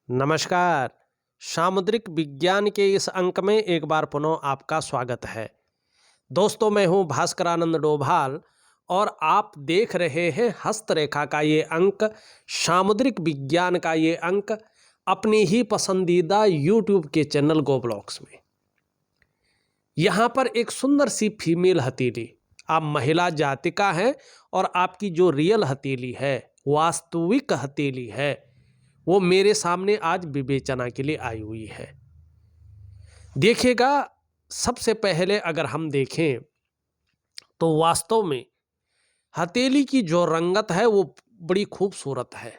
नमस्कार। सामुद्रिक विज्ञान के इस अंक में एक बार पुनः आपका स्वागत है। दोस्तों, मैं हूं भास्करानंद डोभाल और आप देख रहे हैं हस्तरेखा का ये अंक, सामुद्रिक विज्ञान का ये अंक अपनी ही पसंदीदा यूट्यूब के चैनल गो ब्लॉग्स में। यहाँ पर एक सुंदर सी फीमेल हथेली, आप महिला जातिका हैं और आपकी जो रियल हथेली है, वास्तविक हथेली है, वो मेरे सामने आज विवेचना के लिए आई हुई है। देखिएगा, सबसे पहले अगर हम देखें तो वास्तव में हथेली की जो रंगत है वो बड़ी खूबसूरत है।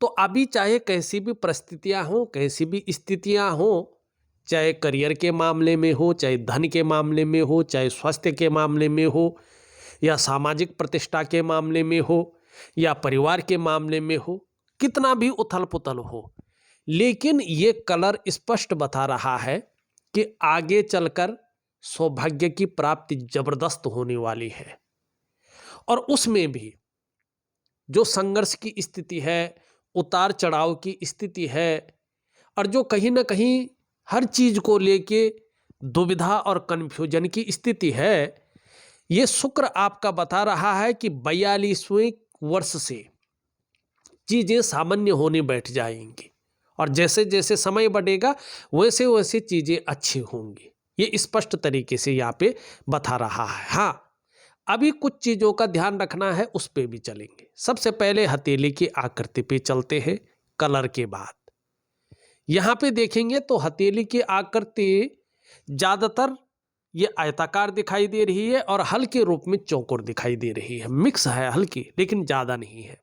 तो अभी चाहे कैसी भी परिस्थितियां हो, कैसी भी स्थितियां हो, चाहे करियर के मामले में हो, चाहे धन के मामले में हो, चाहे स्वास्थ्य के मामले में हो, या सामाजिक प्रतिष्ठा के मामले में हो, या परिवार के मामले में हो, कितना भी उथल पुथल हो, लेकिन ये कलर स्पष्ट बता रहा है कि आगे चलकर सौभाग्य की प्राप्ति जबरदस्त होने वाली है। और उसमें भी जो संघर्ष की स्थिति है, उतार चढ़ाव की स्थिति है, और जो कहीं ना कहीं हर चीज को लेके दुविधा और कन्फ्यूजन की स्थिति है, ये शुक्र आपका बता रहा है कि 42वें वर्ष से चीजें सामान्य होने बैठ जाएंगी और जैसे जैसे समय बढ़ेगा वैसे वैसे चीजें अच्छी होंगी। ये स्पष्ट तरीके से यहाँ पे बता रहा है। हाँ, अभी कुछ चीजों का ध्यान रखना है, उस पे भी चलेंगे। सबसे पहले हथेली की आकृति पे चलते हैं, कलर के बाद। यहाँ पे देखेंगे तो हथेली की आकृति ज्यादातर ये आयताकार दिखाई दे रही है और हल्के रूप में चौकोर दिखाई दे रही है। मिक्स है हल्की, लेकिन ज्यादा नहीं है,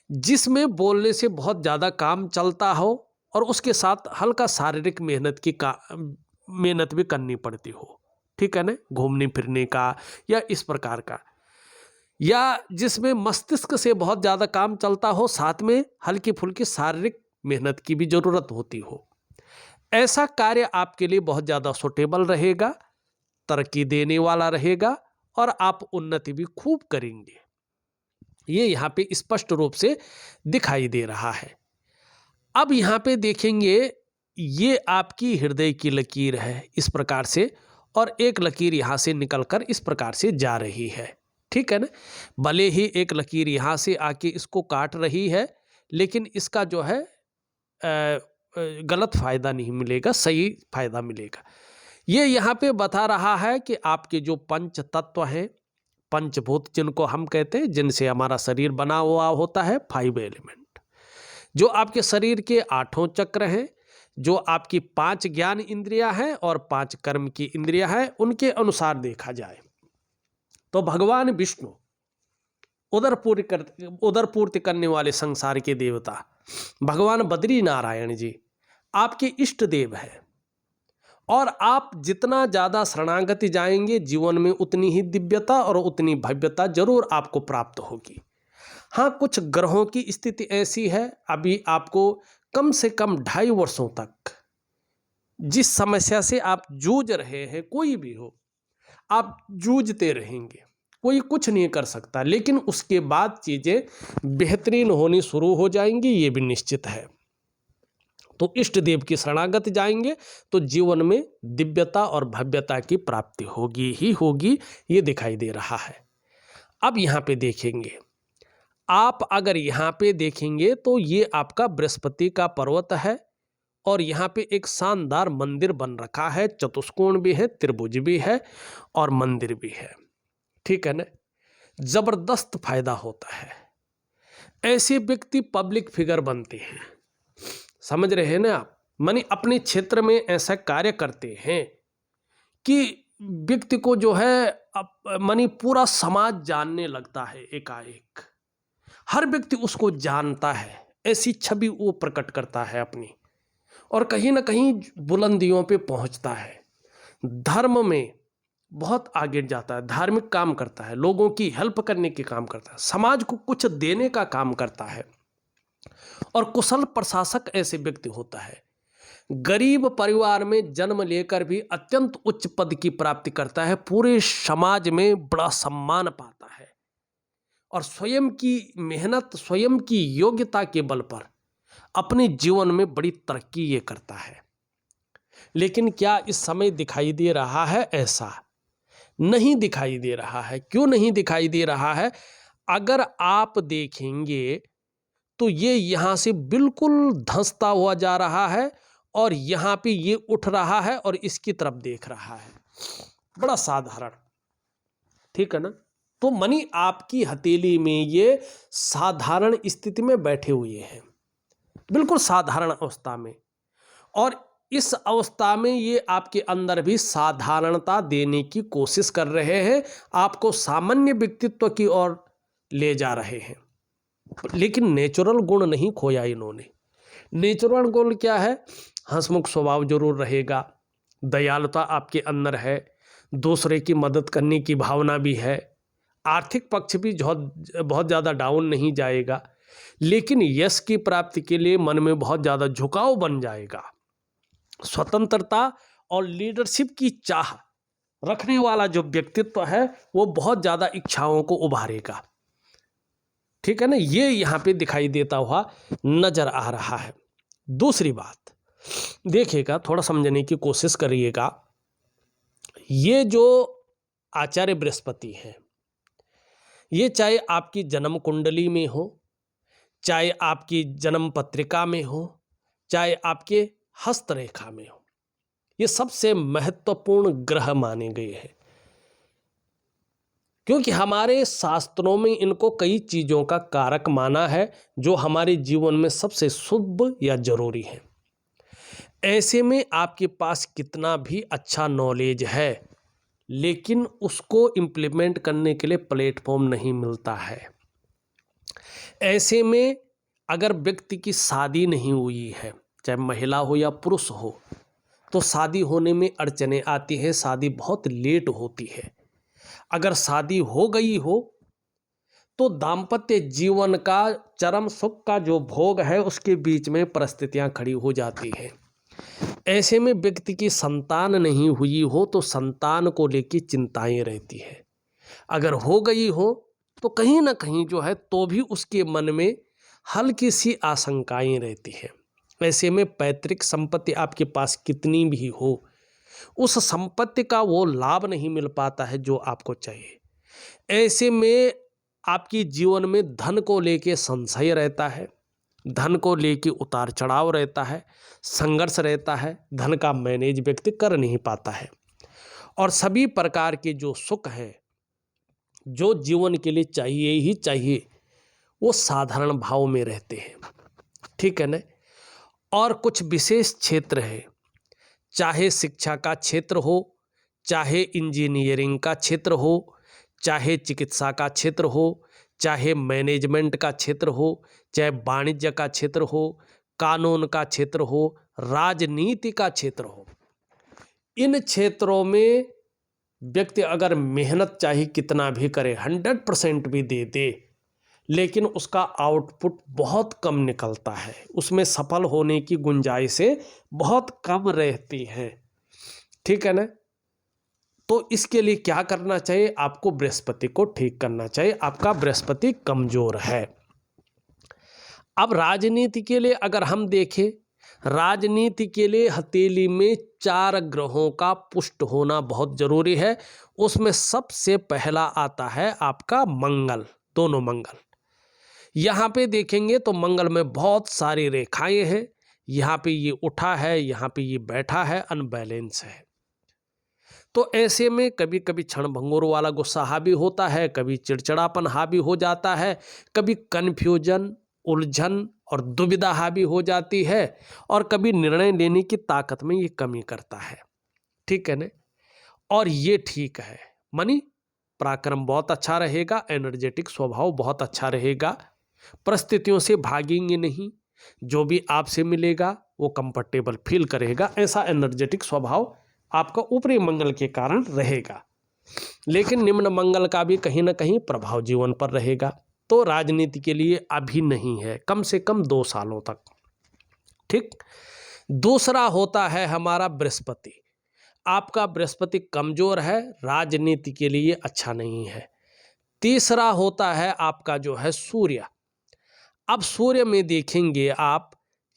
जिसमें बोलने से बहुत ज़्यादा काम चलता हो और उसके साथ हल्का शारीरिक मेहनत भी करनी पड़ती हो। ठीक है ना, घूमने फिरने का या इस प्रकार का, या जिसमें मस्तिष्क से बहुत ज़्यादा काम चलता हो, साथ में हल्की फुल्की शारीरिक मेहनत की भी ज़रूरत होती हो। ऐसा कार्य आपके लिए बहुत ज़्यादा सुटेबल रहेगा, तरक्की देने वाला रहेगा और आप उन्नति भी खूब करेंगे। ये यहाँ पे स्पष्ट रूप से दिखाई दे रहा है। अब यहाँ पे देखेंगे, ये आपकी हृदय की लकीर है इस प्रकार से, और एक लकीर यहाँ से निकलकर इस प्रकार से जा रही है। ठीक है ना, भले ही एक लकीर यहाँ से आके इसको काट रही है, लेकिन इसका जो है गलत फायदा नहीं मिलेगा, सही फायदा मिलेगा। ये यहाँ पे बता रहा है कि आपके जो पंच तत्व हैं, पंचभूत जिनको हम कहते हैं, जिनसे हमारा शरीर बना हुआ होता है, 5 एलिमेंट, जो आपके शरीर के 8 चक्र हैं, जो आपकी 5 ज्ञान इंद्रियां हैं और 5 कर्म की इंद्रियां हैं, उनके अनुसार देखा जाए तो भगवान विष्णु उदर पूर्ति करने वाले संसार के देवता भगवान बद्री नारायण जी आपके इष्ट देव हैं। और आप जितना ज़्यादा शरणागति जाएंगे, जीवन में उतनी ही दिव्यता और उतनी भव्यता जरूर आपको प्राप्त होगी। हाँ, कुछ ग्रहों की स्थिति ऐसी है, अभी आपको कम से कम 2.5 वर्षों तक जिस समस्या से आप जूझ रहे हैं, कोई भी हो, आप जूझते रहेंगे, कोई कुछ नहीं कर सकता, लेकिन उसके बाद चीज़ें बेहतरीन होनी शुरू हो जाएंगी, ये भी निश्चित है। तो इष्ट देव की शरणागत जाएंगे तो जीवन में दिव्यता और भव्यता की प्राप्ति होगी ही होगी, ये दिखाई दे रहा है। अब यहाँ पे देखेंगे, आप अगर यहाँ पे देखेंगे तो ये आपका बृहस्पति का पर्वत है और यहाँ पे एक शानदार मंदिर बन रखा है, चतुष्कोण भी है, त्रिभुज भी है और मंदिर भी है। ठीक है ना, जबरदस्त फायदा होता है। ऐसे व्यक्ति पब्लिक फिगर बनते हैं, समझ रहे हैं ना आप, मानी अपने क्षेत्र में ऐसा कार्य करते हैं कि व्यक्ति को जो है मानी पूरा समाज जानने लगता है, एकाएक हर व्यक्ति उसको जानता है, ऐसी छवि वो प्रकट करता है अपनी, और कहीं ना कहीं बुलंदियों पे पहुंचता है, धर्म में बहुत आगे जाता है, धार्मिक काम करता है, लोगों की हेल्प करने के काम करता है, समाज को कुछ देने का काम करता है, और कुशल प्रशासक ऐसे व्यक्ति होता है। गरीब परिवार में जन्म लेकर भी अत्यंत उच्च पद की प्राप्ति करता है, पूरे समाज में बड़ा सम्मान पाता है, और स्वयं की मेहनत, स्वयं की योग्यता के बल पर अपने जीवन में बड़ी तरक्की ये करता है। लेकिन क्या इस समय दिखाई दे रहा है? ऐसा नहीं दिखाई दे रहा है। क्यों नहीं दिखाई दे रहा है? अगर आप देखेंगे तो ये यहाँ से बिल्कुल धंसता हुआ जा रहा है और यहाँ पे ये उठ रहा है और इसकी तरफ देख रहा है। बड़ा साधारण, ठीक है ना। तो मनी आपकी हथेली में ये साधारण स्थिति में बैठे हुए हैं, बिल्कुल साधारण अवस्था में, और इस अवस्था में ये आपके अंदर भी साधारणता देने की कोशिश कर रहे हैं, आपको सामान्य व्यक्तित्व की ओर ले जा रहे हैं। लेकिन नेचुरल गुण नहीं खोया इन्होंने। नेचुरल गुण क्या है? हंसमुख स्वभाव जरूर रहेगा, दयालुता आपके अंदर है, दूसरे की मदद करने की भावना भी है, आर्थिक पक्ष भी बहुत ज़्यादा डाउन नहीं जाएगा, लेकिन यश की प्राप्ति के लिए मन में बहुत ज़्यादा झुकाव बन जाएगा। स्वतंत्रता और लीडरशिप की चाह रखने वाला जो व्यक्तित्व है वो बहुत ज़्यादा इच्छाओं को उभारेगा, ठीक है ना। ये यहाँ पे दिखाई देता हुआ नजर आ रहा है। दूसरी बात देखिएगा, थोड़ा समझने की कोशिश करिएगा। ये जो आचार्य बृहस्पति हैं, ये चाहे आपकी जन्म कुंडली में हो, चाहे आपकी जन्म पत्रिका में हो, चाहे आपके हस्तरेखा में हो, ये सबसे महत्वपूर्ण ग्रह माने गए हैं, क्योंकि हमारे शास्त्रों में इनको कई चीज़ों का कारक माना है जो हमारे जीवन में सबसे शुभ या जरूरी है। ऐसे में आपके पास कितना भी अच्छा नॉलेज है, लेकिन उसको इम्प्लीमेंट करने के लिए प्लेटफॉर्म नहीं मिलता है। ऐसे में अगर व्यक्ति की शादी नहीं हुई है, चाहे महिला हो या पुरुष हो, तो शादी होने में अड़चने आती हैं, शादी बहुत लेट होती है। अगर शादी हो गई हो तो दाम्पत्य जीवन का चरम सुख का जो भोग है उसके बीच में परिस्थितियां खड़ी हो जाती हैं। ऐसे में व्यक्ति की संतान नहीं हुई हो तो संतान को लेकर चिंताएं रहती है। अगर हो गई हो तो कहीं ना कहीं जो है तो भी उसके मन में हल्की सी आशंकाएं रहती है। ऐसे में पैतृक संपत्ति आपके पास कितनी भी हो, उस संपत्ति का वो लाभ नहीं मिल पाता है जो आपको चाहिए। ऐसे में आपकी जीवन में धन को लेके संशय रहता है, धन को लेके उतार चढ़ाव रहता है, संघर्ष रहता है, धन का मैनेज व्यक्ति कर नहीं पाता है, और सभी प्रकार के जो सुख हैं जो जीवन के लिए चाहिए ही चाहिए वो साधारण भाव में रहते हैं, ठीक है ना। और कुछ विशेष क्षेत्र है, चाहे शिक्षा का क्षेत्र हो, चाहे इंजीनियरिंग का क्षेत्र हो, चाहे चिकित्सा का क्षेत्र हो, चाहे मैनेजमेंट का क्षेत्र हो, चाहे वाणिज्य का क्षेत्र हो, कानून का क्षेत्र हो, राजनीति का क्षेत्र हो, इन क्षेत्रों में व्यक्ति अगर मेहनत चाहे कितना भी करे, 100% भी दे, लेकिन उसका आउटपुट बहुत कम निकलता है, उसमें सफल होने की गुंजाइशें बहुत कम रहती हैं, ठीक है ना। तो इसके लिए क्या करना चाहिए? आपको बृहस्पति को ठीक करना चाहिए, आपका बृहस्पति कमजोर है। अब राजनीति के लिए अगर हम देखें, राजनीति के लिए हथेली में 4 ग्रहों का पुष्ट होना बहुत जरूरी है। उसमें सबसे पहला आता है आपका मंगल, दोनों मंगल। यहाँ पे देखेंगे तो मंगल में बहुत सारी रेखाएं हैं, यहाँ पे ये उठा है, यहाँ पे ये बैठा है, अनबैलेंस है। तो ऐसे में कभी कभी क्षण भंगुर वाला गुस्सा हावी होता है, कभी चिड़चिड़ापन हावी हो जाता है, कभी कन्फ्यूजन, उलझन और दुविधा हावी हो जाती है, और कभी निर्णय लेने की ताकत में ये कमी करता है, ठीक है ना। और ये ठीक है, मानी पराक्रम बहुत अच्छा रहेगा, एनर्जेटिक स्वभाव बहुत अच्छा रहेगा, परिस्थितियों से भागेंगे नहीं, जो भी आपसे मिलेगा वो कंफर्टेबल फील करेगा, ऐसा एनर्जेटिक स्वभाव आपका ऊपरी मंगल के कारण रहेगा। लेकिन निम्न मंगल का भी कहीं ना कहीं प्रभाव जीवन पर रहेगा। तो राजनीति के लिए अभी नहीं है, कम से कम 2 सालों तक, ठीक। दूसरा होता है हमारा बृहस्पति। आपका बृहस्पति कमजोर है, राजनीति के लिए अच्छा नहीं है। तीसरा होता है आपका जो है सूर्य। अब सूर्य में देखेंगे आप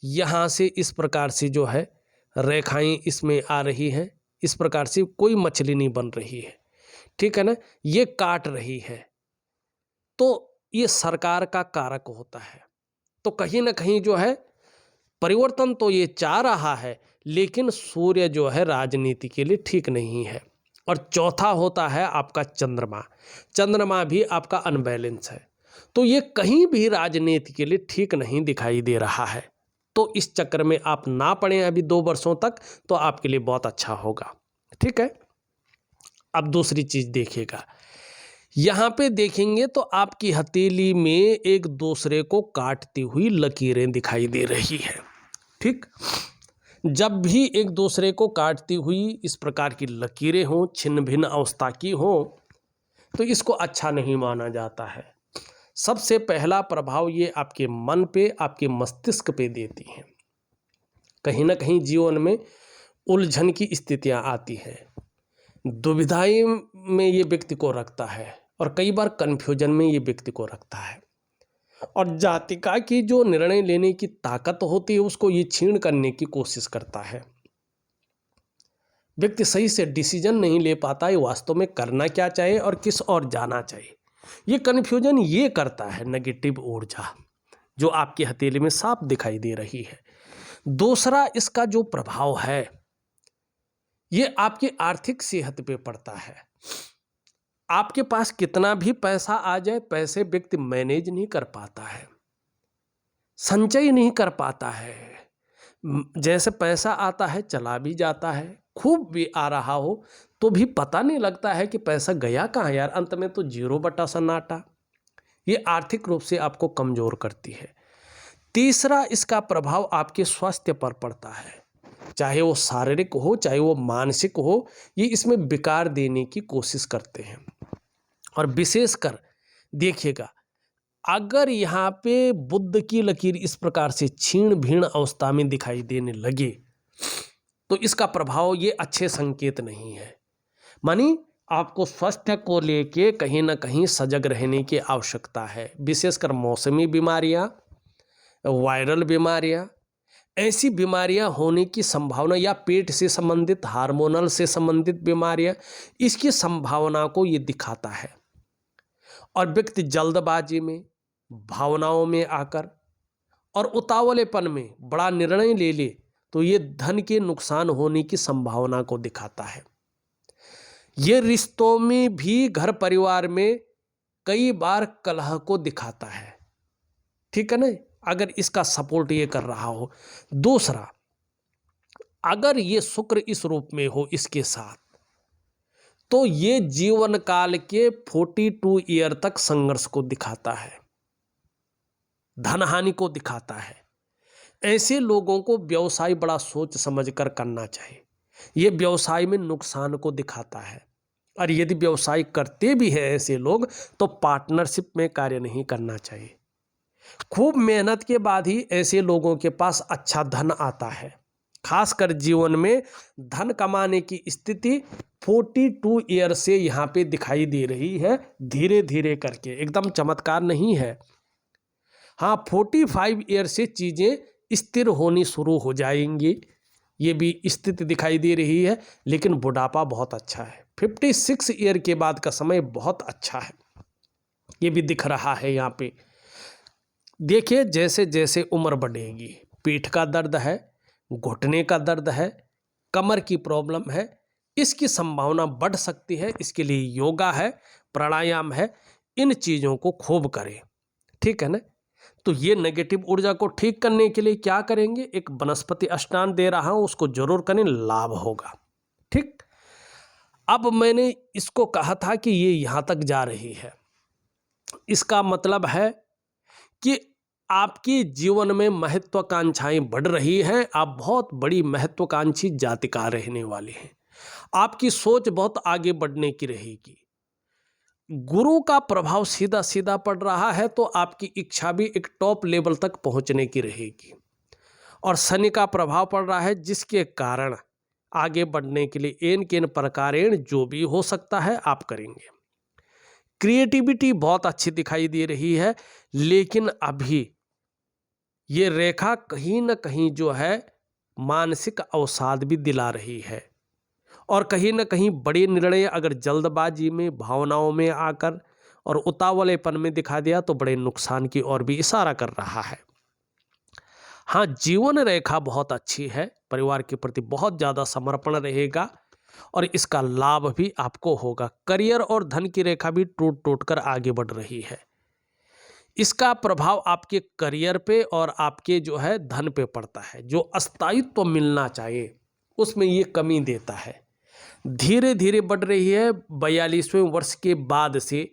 यहाँ से इस प्रकार से जो है रेखाएं इसमें आ रही हैं, इस प्रकार से कोई मछली नहीं बन रही है, ठीक है ना, ये काट रही है, तो ये सरकार का कारक होता है। तो कहीं ना कहीं जो है परिवर्तन तो ये चाह रहा है, लेकिन सूर्य जो है राजनीति के लिए ठीक नहीं है। और चौथा होता है आपका चंद्रमा, चंद्रमा भी आपका अनबैलेंस है, तो ये कहीं भी राजनीति के लिए ठीक नहीं दिखाई दे रहा है। तो इस चक्कर में आप ना पड़ें अभी 2 वर्षों तक, तो आपके लिए बहुत अच्छा होगा, ठीक है। अब दूसरी चीज देखिएगा, यहाँ पे देखेंगे तो आपकी हथेली में एक दूसरे को काटती हुई लकीरें दिखाई दे रही है, ठीक। जब भी एक दूसरे को काटती हुई इस प्रकार की लकीरें हों, छिन्न भिन्न अवस्था की हों, तो इसको अच्छा नहीं माना जाता है। सबसे पहला प्रभाव ये आपके मन पे, आपके मस्तिष्क पे देती हैं। कहीं ना कहीं जीवन में उलझन की स्थितियां आती हैं, दुविधाएं में ये व्यक्ति को रखता है, और कई बार कन्फ्यूजन में ये व्यक्ति को रखता है। और जातिका की जो निर्णय लेने की ताकत होती है उसको ये छीन करने की कोशिश करता है। व्यक्ति सही से डिसीजन नहीं ले पाता है, वास्तव में करना क्या चाहिए और किस ओर जाना चाहिए। ये कन्फ्यूजन ये करता है नेगेटिव ऊर्जा जो आपकी हथेली में साफ दिखाई दे रही है। दूसरा इसका जो प्रभाव है ये आपकी आर्थिक सेहत पे पड़ता है। आपके पास कितना भी पैसा आ जाए, पैसे व्यक्ति मैनेज नहीं कर पाता है, संचय नहीं कर पाता है। जैसे पैसा आता है चला भी जाता है, खूब भी आ रहा हो तो भी पता नहीं लगता है कि पैसा गया कहाँ यार, अंत में तो 0 सन्नाटा। ये आर्थिक रूप से आपको कमजोर करती है। तीसरा इसका प्रभाव आपके स्वास्थ्य पर पड़ता है, चाहे वो शारीरिक हो चाहे वो मानसिक हो, ये इसमें विकार देने की कोशिश करते हैं। और विशेषकर देखिएगा, अगर यहाँ पे बुद्ध की लकीर इस प्रकार से छीण भीण अवस्था में दिखाई देने लगे तो इसका प्रभाव ये अच्छे संकेत नहीं है। मानी आपको स्वास्थ्य को लेके कहीं ना कहीं सजग रहने की आवश्यकता है, विशेषकर मौसमी बीमारियां, वायरल बीमारियां, ऐसी बीमारियां होने की संभावना, या पेट से संबंधित हार्मोनल से संबंधित बीमारियां, इसकी संभावना को ये दिखाता है। और व्यक्ति जल्दबाजी में, भावनाओं में आकर और उतावलेपन में बड़ा निर्णय ले ले तो ये धन के नुकसान होने की संभावना को दिखाता है। ये रिश्तों में भी, घर परिवार में कई बार कलह को दिखाता है, ठीक है ना, अगर इसका सपोर्ट ये कर रहा हो। दूसरा, अगर ये शुक्र इस रूप में हो इसके साथ, तो ये जीवन काल के 42 ईयर तक संघर्ष को दिखाता है, धन हानि को दिखाता है। ऐसे लोगों को व्यवसाय बड़ा सोच समझकर करना चाहिए। ये व्यवसाय में नुकसान को दिखाता है, और यदि व्यवसाय करते भी हैं ऐसे लोग तो पार्टनरशिप में कार्य नहीं करना चाहिए। खूब मेहनत के बाद ही ऐसे लोगों के पास अच्छा धन आता है। खासकर जीवन में धन कमाने की स्थिति 42 ईयर से यहाँ पे दिखाई दे रही है, धीरे धीरे करके, एकदम चमत्कार नहीं है। हाँ, 45 ईयर से चीजें स्थिर होनी शुरू हो जाएंगी, ये भी स्थिति दिखाई दे रही है। लेकिन बुढ़ापा बहुत अच्छा है, 56 ईयर के बाद का समय बहुत अच्छा है, ये भी दिख रहा है यहाँ पे। देखिए, जैसे जैसे उम्र बढ़ेगी, पीठ का दर्द है, घुटने का दर्द है, कमर की प्रॉब्लम है, इसकी संभावना बढ़ सकती है। इसके लिए योगा है, प्राणायाम है, इन चीज़ों को खूब करें, ठीक है ना। तो ये नेगेटिव ऊर्जा को ठीक करने के लिए क्या करेंगे, एक वनस्पति स्नान दे रहा हूं, उसको जरूर करें, लाभ होगा, ठीक। अब मैंने इसको कहा था कि ये यहां तक जा रही है, इसका मतलब है कि आपकी जीवन में महत्वाकांक्षाएं बढ़ रही हैं, आप बहुत बड़ी महत्वाकांक्षी जातिका रहने वाले हैं, आपकी सोच बहुत आगे बढ़ने की रहेगी। गुरु का प्रभाव सीधा सीधा पड़ रहा है तो आपकी इच्छा भी एक टॉप लेवल तक पहुंचने की रहेगी। और शनि का प्रभाव पड़ रहा है, जिसके कारण आगे बढ़ने के लिए एन केन प्रकारेण जो भी हो सकता है आप करेंगे। क्रिएटिविटी बहुत अच्छी दिखाई दे रही है, लेकिन अभी ये रेखा कहीं न कहीं जो है मानसिक अवसाद भी दिला रही है, और कहीं न कहीं बड़े निर्णय अगर जल्दबाजी में, भावनाओं में आकर और उतावलेपन में दिखा दिया तो बड़े नुकसान की ओर भी इशारा कर रहा है। हाँ, जीवन रेखा बहुत अच्छी है, परिवार के प्रति बहुत ज़्यादा समर्पण रहेगा और इसका लाभ भी आपको होगा। करियर और धन की रेखा भी टूट-टूट कर आगे बढ़ रही है। इसका प्रभाव आपके करियर पे और आपके जो है धन पे पड़ता है। जो स्थायित्व मिलना चाहिए उसमें ये कमी देता है। धीरे धीरे बढ़ रही है। 42वें वर्ष के बाद से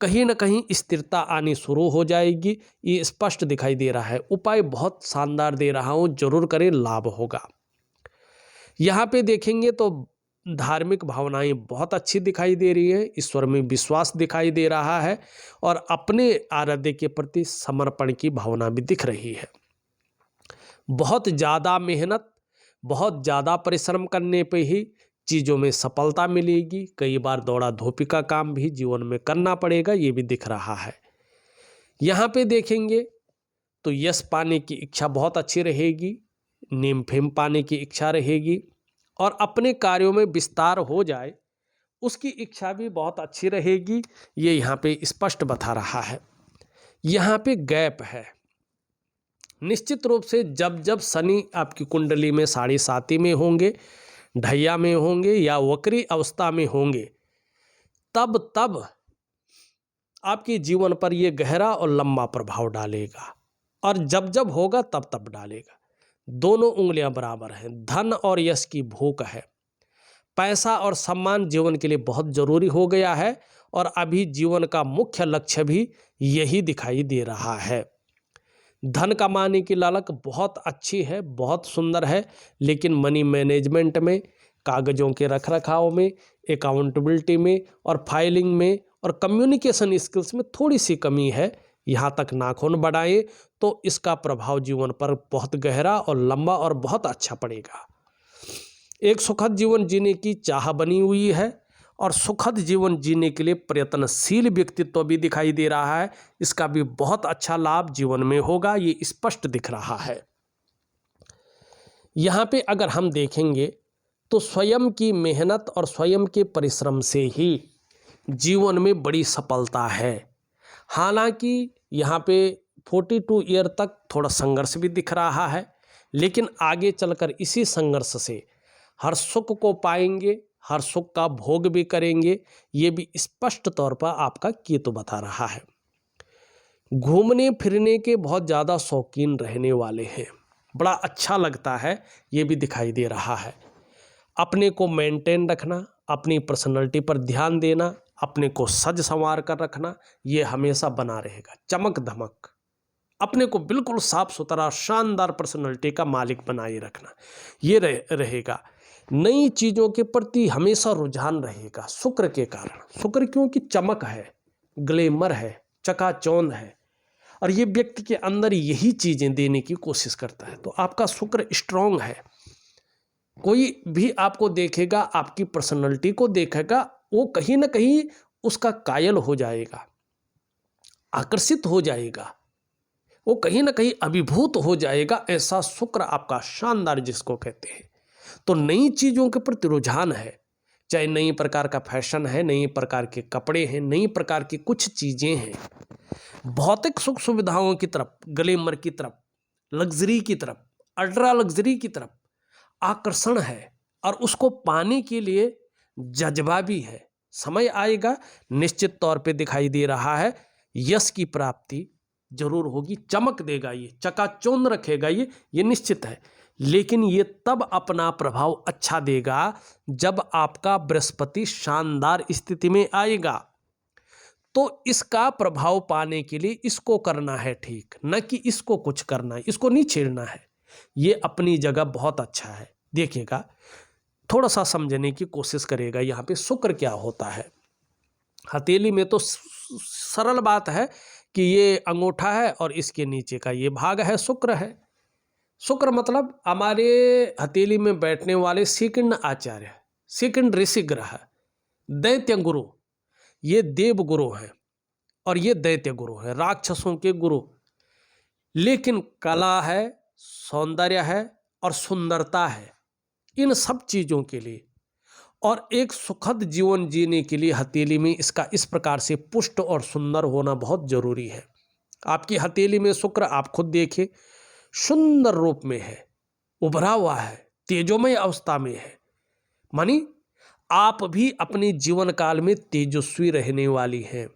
कहीं न कहीं स्थिरता आनी शुरू हो जाएगी, ये स्पष्ट दिखाई दे रहा है। उपाय बहुत शानदार दे रहा हूँ, जरूर करें, लाभ होगा। यहाँ पे देखेंगे तो धार्मिक भावनाएं बहुत अच्छी दिखाई दे रही है, ईश्वर में विश्वास दिखाई दे रहा है और अपने आराध्य के प्रति समर्पण की भावना भी दिख रही है। बहुत ज़्यादा मेहनत, बहुत ज़्यादा परिश्रम करने पे ही चीज़ों में सफलता मिलेगी। कई बार दौड़ा धोपी का काम भी जीवन में करना पड़ेगा, ये भी दिख रहा है। यहाँ पे देखेंगे तो यश पाने की इच्छा बहुत अच्छी रहेगी, नेम फेम पाने की इच्छा रहेगी और अपने कार्यों में विस्तार हो जाए उसकी इच्छा भी बहुत अच्छी रहेगी, ये यहाँ पे स्पष्ट बता रहा है। यहाँ पे गैप है। निश्चित रूप से जब जब शनि आपकी कुंडली में 7.5 में होंगे, ढैया में होंगे या वक्री अवस्था में होंगे, तब तब आपके जीवन पर यह गहरा और लंबा प्रभाव डालेगा और जब जब होगा तब तब डालेगा। दोनों उंगलियां बराबर हैं। धन और यश की भूख है। पैसा और सम्मान जीवन के लिए बहुत जरूरी हो गया है और अभी जीवन का मुख्य लक्ष्य भी यही दिखाई दे रहा है। धन कमाने की लालच बहुत अच्छी है, बहुत सुंदर है, लेकिन मनी मैनेजमेंट में, कागजों के रखरखाव में, अकाउंटेबिलिटी में और फाइलिंग में और कम्युनिकेशन स्किल्स में थोड़ी सी कमी है। यहाँ तक नाखून बढ़ाएं तो इसका प्रभाव जीवन पर बहुत गहरा और लंबा और बहुत अच्छा पड़ेगा। एक सुखद जीवन जीने की चाह बनी हुई है और सुखद जीवन जीने के लिए प्रयत्नशील व्यक्तित्व भी दिखाई दे रहा है। इसका भी बहुत अच्छा लाभ जीवन में होगा, ये स्पष्ट दिख रहा है। यहाँ पे अगर हम देखेंगे तो स्वयं की मेहनत और स्वयं के परिश्रम से ही जीवन में बड़ी सफलता है। हालांकि यहाँ पे 42 ईयर तक थोड़ा संघर्ष भी दिख रहा है, लेकिन आगे चलकर इसी संघर्ष से हर सुख को पाएंगे, हर सुख का भोग भी करेंगे, ये भी स्पष्ट तौर पर आपका केतु बता रहा है। घूमने फिरने के बहुत ज़्यादा शौकीन रहने वाले हैं, बड़ा अच्छा लगता है, ये भी दिखाई दे रहा है। अपने को मेंटेन रखना, अपनी पर्सनैलिटी पर ध्यान देना, अपने को सज संवार कर रखना, ये हमेशा बना रहेगा। चमक धमक, अपने को बिल्कुल साफ सुथरा शानदार पर्सनैलिटी का मालिक बनाए रखना, ये रहेगा। नई चीज़ों के प्रति हमेशा रुझान रहेगा शुक्र के कारण। शुक्र क्योंकि चमक है, ग्लैमर है, चकाचौंध है और ये व्यक्ति के अंदर यही चीज़ें देने की कोशिश करता है। तो आपका शुक्र स्ट्रांग है। कोई भी आपको देखेगा, आपकी पर्सनैलिटी को देखेगा, वो कहीं ना कहीं उसका कायल हो जाएगा, आकर्षित हो जाएगा, वो कहीं ना कहीं अभिभूत हो जाएगा। ऐसा शुक्र आपका शानदार जिसको कहते हैं। तो नई चीज़ों के प्रति रुझान है, चाहे नई प्रकार का फैशन है, नई प्रकार के कपड़े हैं, नई प्रकार की कुछ चीज़ें हैं। भौतिक सुख सुविधाओं की तरफ, ग्लैमर की तरफ, लग्जरी की तरफ, अल्ट्रा लग्जरी की तरफ आकर्षण है और उसको पाने के लिए जज्बा भी है। समय आएगा, निश्चित तौर पे दिखाई दे रहा है, यश की प्राप्ति जरूर होगी, चमक देगा, ये चकाचौंध रखेगा, ये निश्चित है। लेकिन ये तब अपना प्रभाव अच्छा देगा जब आपका बृहस्पति शानदार स्थिति में आएगा। तो इसका प्रभाव पाने के लिए इसको करना है ठीक, न कि इसको कुछ करना है, इसको नहीं छेड़ना है। ये अपनी जगह बहुत अच्छा है। देखिएगा, थोड़ा सा समझने की कोशिश करेगा यहाँ पे शुक्र क्या होता है। हथेली में तो सरल बात है कि ये अंगूठा है और इसके नीचे का ये भाग है, शुक्र है। शुक्र मतलब हमारे हथेली में बैठने वाले सेकंड आचार्य, सेकंड ऋषि ग्रह, दैत्य गुरु, ये देव गुरु हैं और ये दैत्य गुरु हैं, राक्षसों के गुरु। लेकिन कला है, सौंदर्य है और सुंदरता है, इन सब चीज़ों के लिए और एक सुखद जीवन जीने के लिए हथेली में इसका इस प्रकार से पुष्ट और सुंदर होना बहुत जरूरी है। आपकी हथेली में शुक्र आप खुद देखिए सुंदर रूप में है, उभरा हुआ है, तेजोमय अवस्था में है, मानी आप भी अपने जीवन काल में तेजस्वी रहने वाली हैं।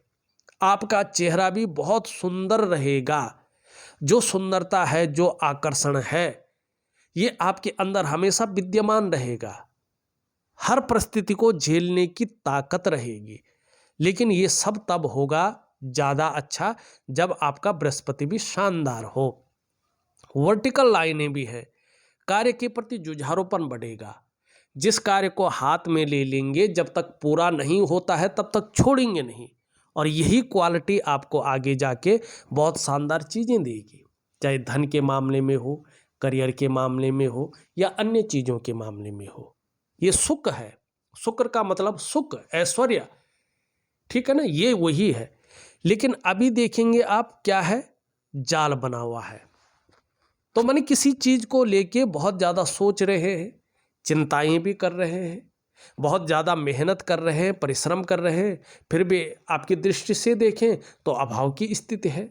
आपका चेहरा भी बहुत सुंदर रहेगा। जो सुंदरता है, जो आकर्षण है, ये आपके अंदर हमेशा विद्यमान रहेगा। हर परिस्थिति को झेलने की ताकत रहेगी। लेकिन ये सब तब होगा ज़्यादा अच्छा जब आपका बृहस्पति भी शानदार हो। वर्टिकल लाइनें भी हैं, कार्य के प्रति जुझारूपन बढ़ेगा। जिस कार्य को हाथ में ले लेंगे, जब तक पूरा नहीं होता है तब तक छोड़ेंगे नहीं, और यही क्वालिटी आपको आगे जाके बहुत शानदार चीज़ें देगी, चाहे धन के मामले में हो, करियर के मामले में हो या अन्य चीज़ों के मामले में हो। ये सुख है। शुक्र का मतलब सुख, ऐश्वर्य, ठीक है ना, ये वही है। लेकिन अभी देखेंगे आप क्या है, जाल बना हुआ है। तो माने किसी चीज़ को लेके बहुत ज़्यादा सोच रहे हैं, चिंताएं भी कर रहे हैं, बहुत ज़्यादा मेहनत कर रहे हैं, परिश्रम कर रहे हैं, फिर भी आपकी दृष्टि से देखें तो अभाव की स्थिति है।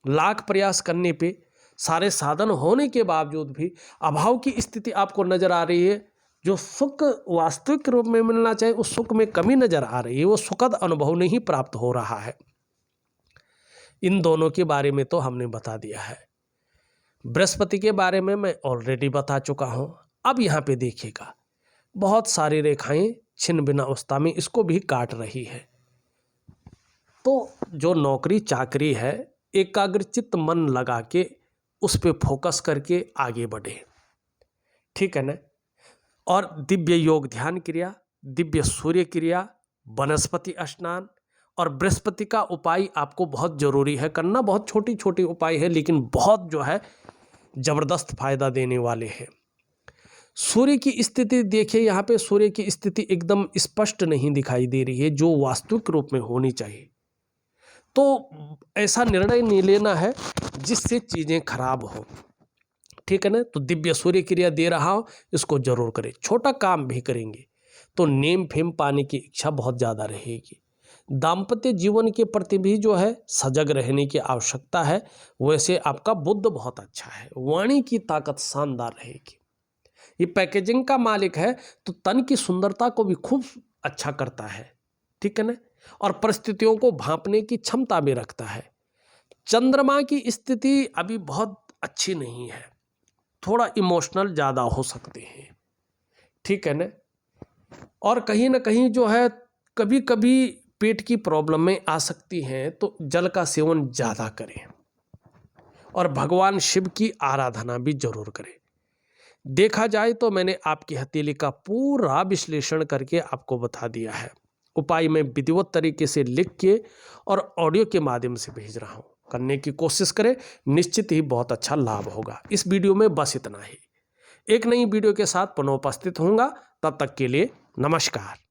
लाख प्रयास करने पे, सारे साधन होने के बावजूद भी अभाव की स्थिति आपको नज़र आ रही है। जो सुख वास्तविक रूप में मिलना चाहिए उस सुख में कमी नज़र आ रही है, वो सुखद अनुभव नहीं प्राप्त हो रहा है। इन दोनों के बारे में तो हमने बता दिया है। बृहस्पति के बारे में मैं ऑलरेडी बता चुका हूँ। अब यहाँ पे देखिएगा, बहुत सारी रेखाएं छिन्न भिन्न अवस्था में इसको भी काट रही है। तो जो नौकरी चाकरी है, एकाग्रचित्त मन लगा के उस पे फोकस करके आगे बढ़े, ठीक है ना। और दिव्य योग ध्यान क्रिया, दिव्य सूर्य क्रिया, वनस्पति स्नान और बृहस्पति का उपाय आपको बहुत जरूरी है करना। बहुत छोटी छोटी उपाय है, लेकिन बहुत जो है जबरदस्त फायदा देने वाले हैं। सूर्य की स्थिति देखिए, यहाँ पे सूर्य की स्थिति एकदम स्पष्ट नहीं दिखाई दे रही है जो वास्तविक रूप में होनी चाहिए। तो ऐसा निर्णय नहीं लेना है जिससे चीज़ें खराब हो, ठीक है ना। तो दिव्य सूर्य क्रिया दे रहा हो, इसको जरूर करें। छोटा काम भी करेंगे तो नेम फेम पाने की इच्छा बहुत ज़्यादा रहेगी। दाम्पत्य जीवन के प्रति भी जो है सजग रहने की आवश्यकता है। वैसे आपका बुद्ध बहुत अच्छा है, वाणी की ताकत शानदार रहेगी। ये पैकेजिंग का मालिक है तो तन की सुंदरता को भी खूब अच्छा करता है, ठीक है ना, और परिस्थितियों को भांपने की क्षमता भी रखता है। चंद्रमा की स्थिति अभी बहुत अच्छी नहीं है, थोड़ा इमोशनल ज़्यादा हो सकते हैं, ठीक है ना। और कहीं ना कहीं जो है कभी कभी पेट की प्रॉब्लमें आ सकती हैं, तो जल का सेवन ज़्यादा करें और भगवान शिव की आराधना भी जरूर करें। देखा जाए तो मैंने आपकी हथेली का पूरा विश्लेषण करके आपको बता दिया है। उपाय मैं विधिवत तरीके से लिख के और ऑडियो के माध्यम से भेज रहा हूँ, करने की कोशिश करें, निश्चित ही बहुत अच्छा लाभ होगा। इस वीडियो में बस इतना ही। एक नई वीडियो के साथ पुनः उपस्थित होऊंगा, तब तक के लिए नमस्कार।